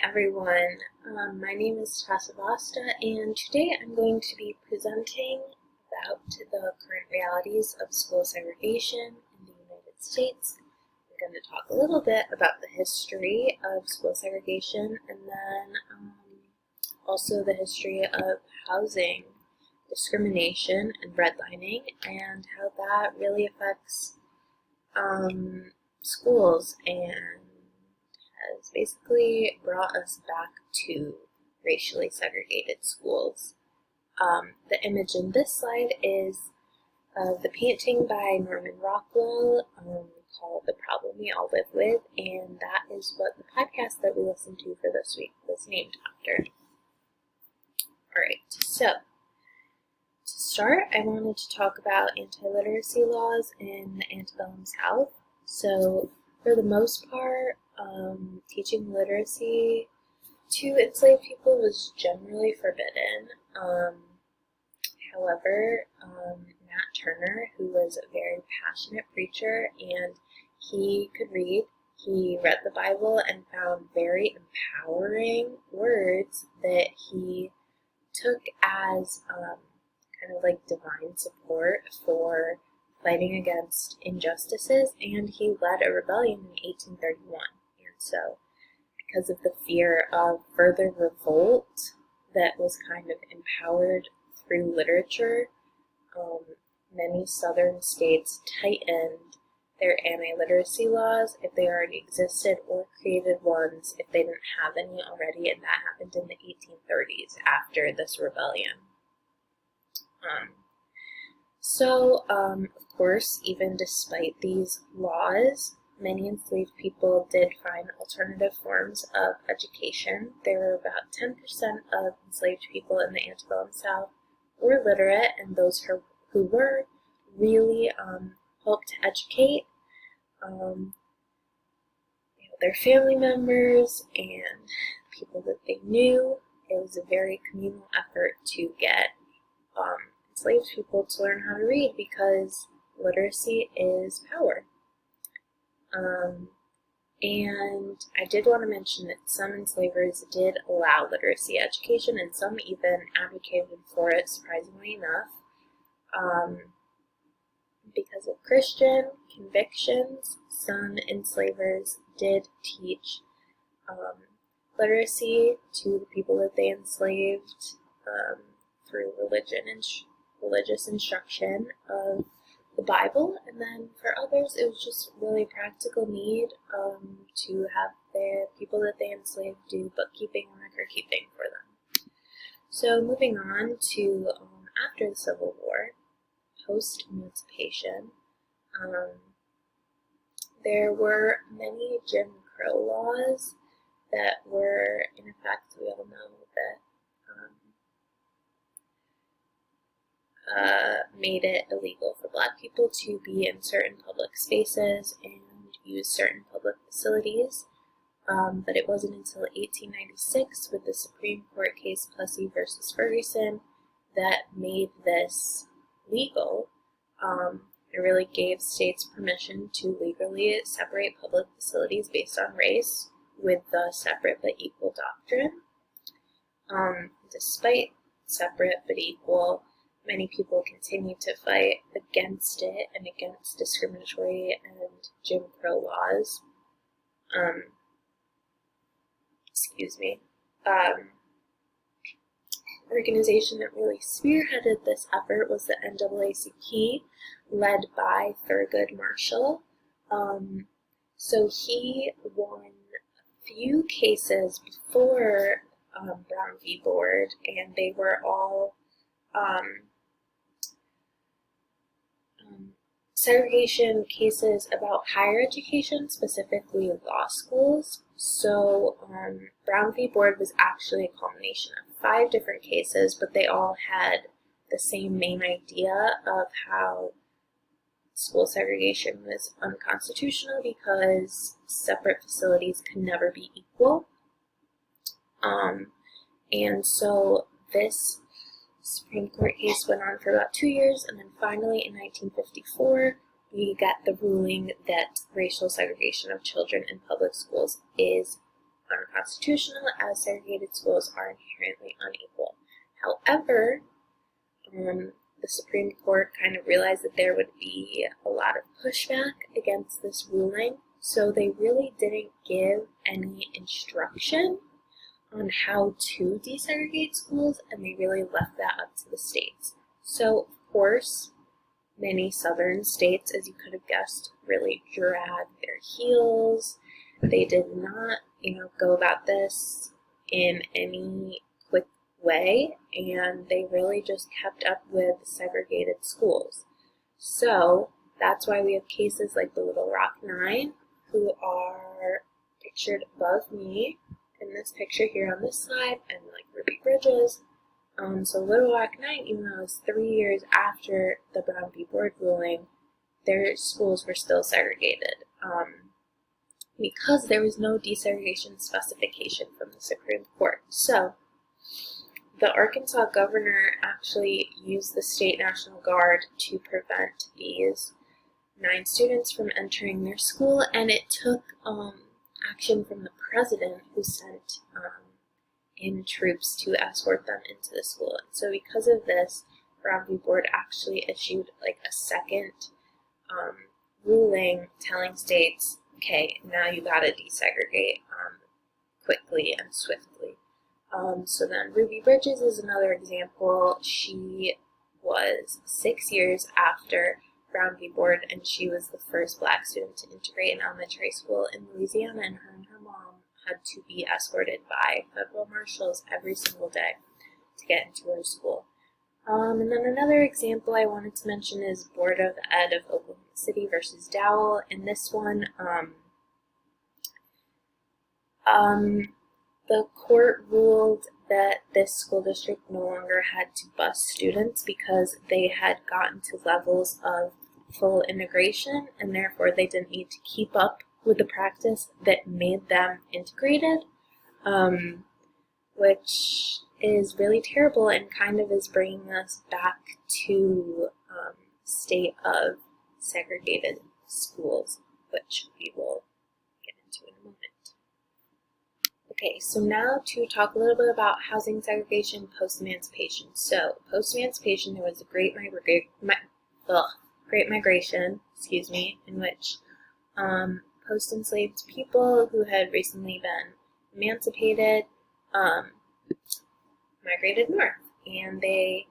everyone. My name is Tessa Basta, and today I'm going to be presenting about the current realities of school segregation in the United States. I'm going to talk a little bit about the history of school segregation, and then also the history of housing discrimination and redlining, and how that really affects schools and has basically brought us back to racially segregated schools. The image in this slide is the painting by Norman Rockwell called The Problem We All Live With, and that is what the podcast that we listened to for this week was named after. Alright, so to start, I wanted to talk about anti-literacy laws in the Antebellum South. So for the most part, teaching literacy to enslaved people was generally forbidden. However, Nat Turner, who was a very passionate preacher and he could read, he read the Bible and found very empowering words that he took as kind of like divine support for fighting against injustices, and he led a rebellion in 1831. And so, because of the fear of further revolt that was kind of empowered through literature, many southern states tightened their anti-literacy laws if they already existed, or created ones if they didn't have any already, and that happened in the 1830s after this rebellion. Of course, even despite these laws, many enslaved people did find alternative forms of education. There were about 10% of enslaved people in the Antebellum South were literate, and those who were really helped to educate their family members and people that they knew. It was a very communal effort to get enslaved people to learn how to read, because literacy is power. And I did want to mention that some enslavers did allow literacy education, and some even advocated for it, surprisingly enough. Because of Christian convictions, some enslavers did teach literacy to the people that they enslaved through religious instruction of the Bible, and then for others it was just really practical need to have the people that they enslaved do bookkeeping and record keeping for them. So moving on to after the Civil War, post-Emancipation, there were many Jim Crow laws that were in effect. We all know that made it illegal for Black people to be in certain public spaces and use certain public facilities. But it wasn't until 1896 with the Supreme Court case Plessy versus Ferguson that made this legal. It really gave states permission to legally separate public facilities based on race with the separate but equal doctrine. Despite separate but equal, many people continue to fight against it and against discriminatory and Jim Crow laws. Organization that really spearheaded this effort was the NAACP, led by Thurgood Marshall. So he won a few cases before Brown v. Board, and they were all segregation cases about higher education, specifically law schools. So Brown v. Board was actually a culmination of 5 different cases, but they all had the same main idea of how school segregation was unconstitutional because separate facilities could never be equal. And so this Supreme Court case went on for about 2 years, and then finally in 1954 we got the ruling that racial segregation of children in public schools is unconstitutional, as segregated schools are inherently unequal. However, the Supreme Court kind of realized that there would be a lot of pushback against this ruling, so they really didn't give any instruction on how to desegregate schools, and they really left that up to the states. So, of course, many southern states, as you could have guessed, really dragged their heels. They did not, go about this in any quick way, and they really just kept up with segregated schools. So that's why we have cases like the Little Rock Nine, who are pictured above me in this picture here on this slide, and like Ruby Bridges. So Little Rock Nine, even though it was 3 years after the Brown v. Board ruling, their schools were still segregated because there was no desegregation specification from the Supreme Court. So the Arkansas governor actually used the State National Guard to prevent these 9 students from entering their school, and it took action from the president, who sent in troops to escort them into the school. And so because of this, Brown v. Board actually issued like a second ruling telling states, okay, now you gotta desegregate quickly and swiftly. So then Ruby Bridges is another example. She was 6 years after Brown v. Board, and she was the first Black student to integrate an elementary school in Louisiana, and her mom had to be escorted by federal marshals every single day to get into her school. And then another example I wanted to mention is Board of Ed of Oklahoma City versus Dowell. In this one, the court ruled that this school district no longer had to bus students because they had gotten to levels of full integration, and therefore they didn't need to keep up with the practice that made them integrated, which is really terrible and kind of is bringing us back to state of segregated schools, which we will get into in a moment. Okay, so now to talk a little bit about housing segregation post-emancipation. So, post-emancipation, there was a great migration, in which post-enslaved people who had recently been emancipated migrated north, and they,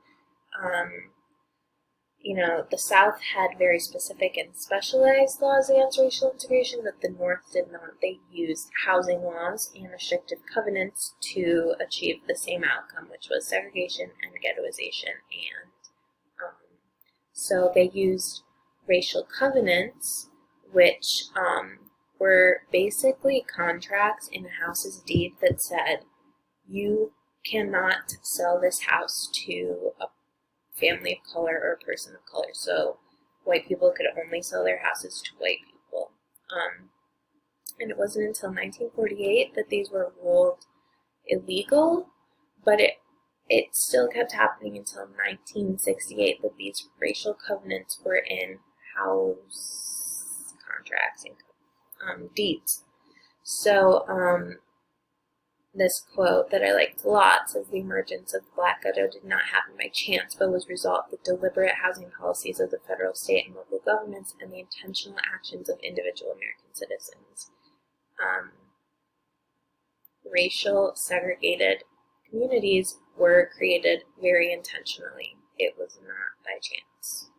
the South had very specific and specialized laws against racial integration, but the North did not. They used housing laws and restrictive covenants to achieve the same outcome, which was segregation and ghettoization. And so they used racial covenants, which were basically contracts in a house's deed that said, you cannot sell this house to a family of color or a person of color. So white people could only sell their houses to white people. And it wasn't until 1948 that these were ruled illegal, but it still kept happening until 1968 that these racial covenants were in house contracts and deeds. So this quote that I liked a lot says, the emergence of the Black Ghetto did not happen by chance, but was a result of the deliberate housing policies of the federal, state, and local governments and the intentional actions of individual American citizens. Racial segregated communities were created very intentionally. It was not by chance.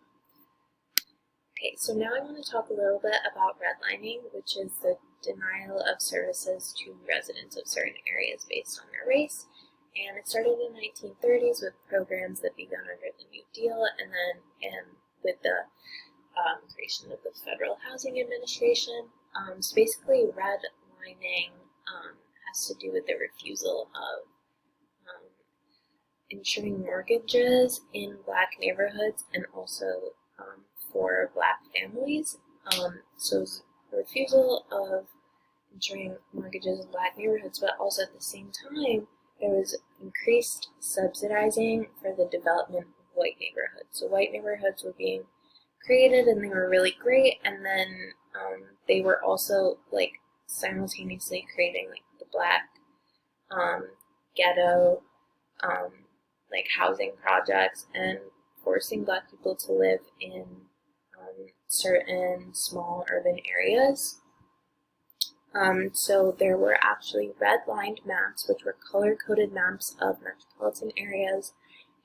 Okay, so now I want to talk a little bit about redlining, which is the denial of services to residents of certain areas based on their race. And it started in the 1930s with programs that began under the New Deal, and then with the creation of the Federal Housing Administration. So basically, redlining has to do with the refusal of insuring mortgages in Black neighborhoods and also for Black families. So the refusal of insuring mortgages in Black neighborhoods, but also at the same time, there was increased subsidizing for the development of white neighborhoods. So white neighborhoods were being created and they were really great, and then they were also like simultaneously creating like the Black ghetto, like housing projects, and forcing Black people to live in certain small urban areas. So there were actually red-lined maps, which were color-coded maps of metropolitan areas,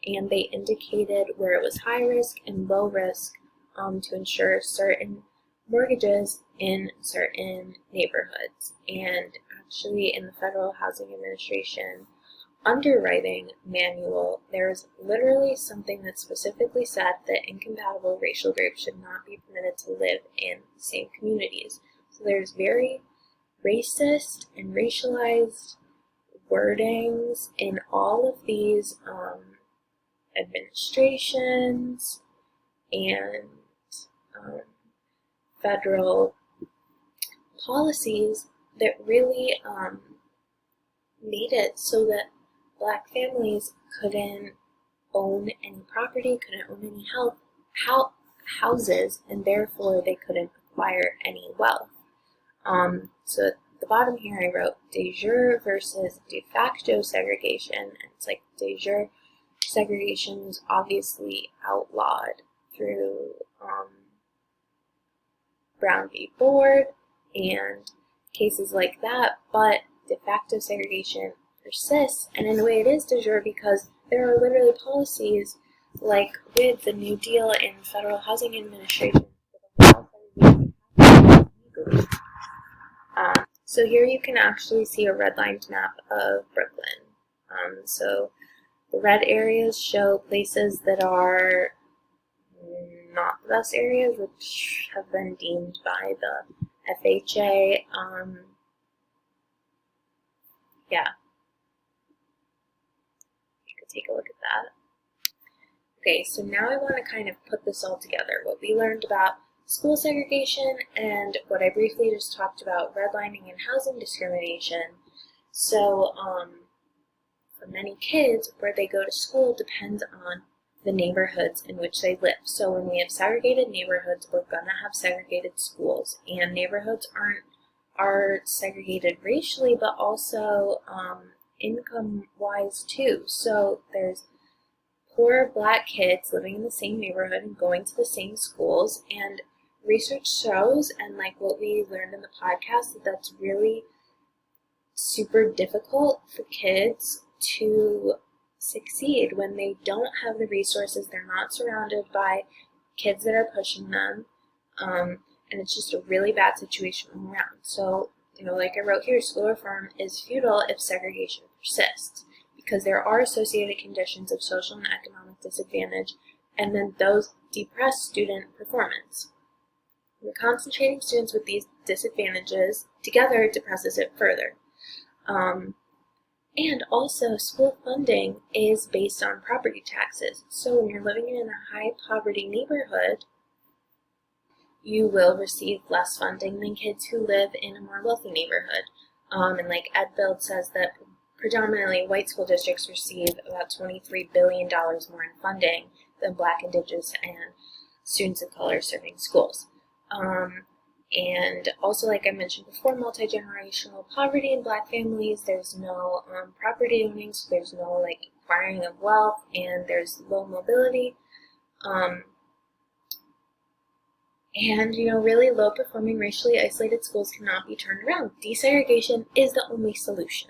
and they indicated where it was high risk and low risk to ensure certain mortgages in certain neighborhoods. And actually in the Federal Housing Administration underwriting manual, there's literally something that specifically said that incompatible racial groups should not be permitted to live in the same communities. So there's very racist and racialized wordings in all of these administrations and federal policies that really made it so that Black families couldn't own any property, couldn't own any houses, and therefore they couldn't acquire any wealth. So at the bottom here I wrote de jure versus de facto segregation, and it's like de jure segregation was obviously outlawed through Brown v. Board and cases like that, but de facto segregation persists, and in a way it is de jure because there are literally policies like with the New Deal and Federal Housing Administration legally. So here you can actually see a redlined map of Brooklyn. So the red areas show places that are not the best areas, which have been deemed by the FHA. Yeah, you could take a look at that. Okay, so now I want to kind of put this all together. What we learned about school segregation and what I briefly just talked about, redlining and housing discrimination. So for many kids, where they go to school depends on the neighborhoods in which they live. So when we have segregated neighborhoods, we're going to have segregated schools, and neighborhoods are segregated racially, but also income-wise too. So there's poor Black kids living in the same neighborhood and going to the same schools, and research shows, and like what we learned in the podcast, that that's really super difficult for kids to succeed when they don't have the resources, they're not surrounded by kids that are pushing them, and it's just a really bad situation all around. So, like I wrote here, school reform is futile if segregation persists, because there are associated conditions of social and economic disadvantage, and then those depress student performance. And concentrating students with these disadvantages together depresses it further. And also, school funding is based on property taxes. So when you're living in a high poverty neighborhood, you will receive less funding than kids who live in a more wealthy neighborhood. And like Ed Build says that predominantly white school districts receive about $23 billion more in funding than Black, Indigenous, and students of color serving schools. And also, like I mentioned before, multi-generational poverty in Black families, there's no property owning, so there's no like acquiring of wealth, and there's low mobility. And, really low performing racially isolated schools cannot be turned around. Desegregation is the only solution.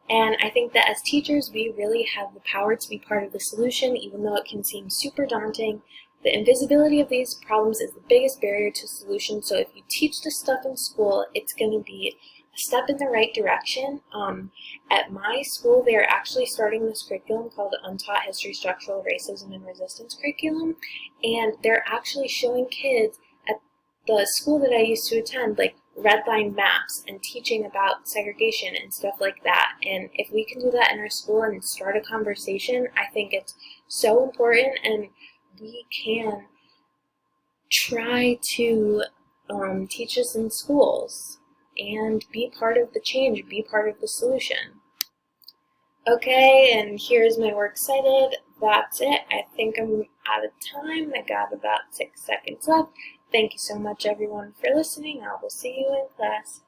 And I think that as teachers, we really have the power to be part of the solution, even though it can seem super daunting. The invisibility of these problems is the biggest barrier to solution, so if you teach this stuff in school, it's going to be a step in the right direction. At my school, they're actually starting this curriculum called the Untaught History, Structural Racism, and Resistance curriculum, and they're actually showing kids at the school that I used to attend, like, redline maps and teaching about segregation and stuff like that. And if we can do that in our school and start a conversation, I think it's so important, and we can try to teach this in schools and be part of the change, be part of the solution. Okay, and here's my work cited. That's it. I think I'm out of time. I got about 6 seconds left. Thank you so much, everyone, for listening. I will see you in class.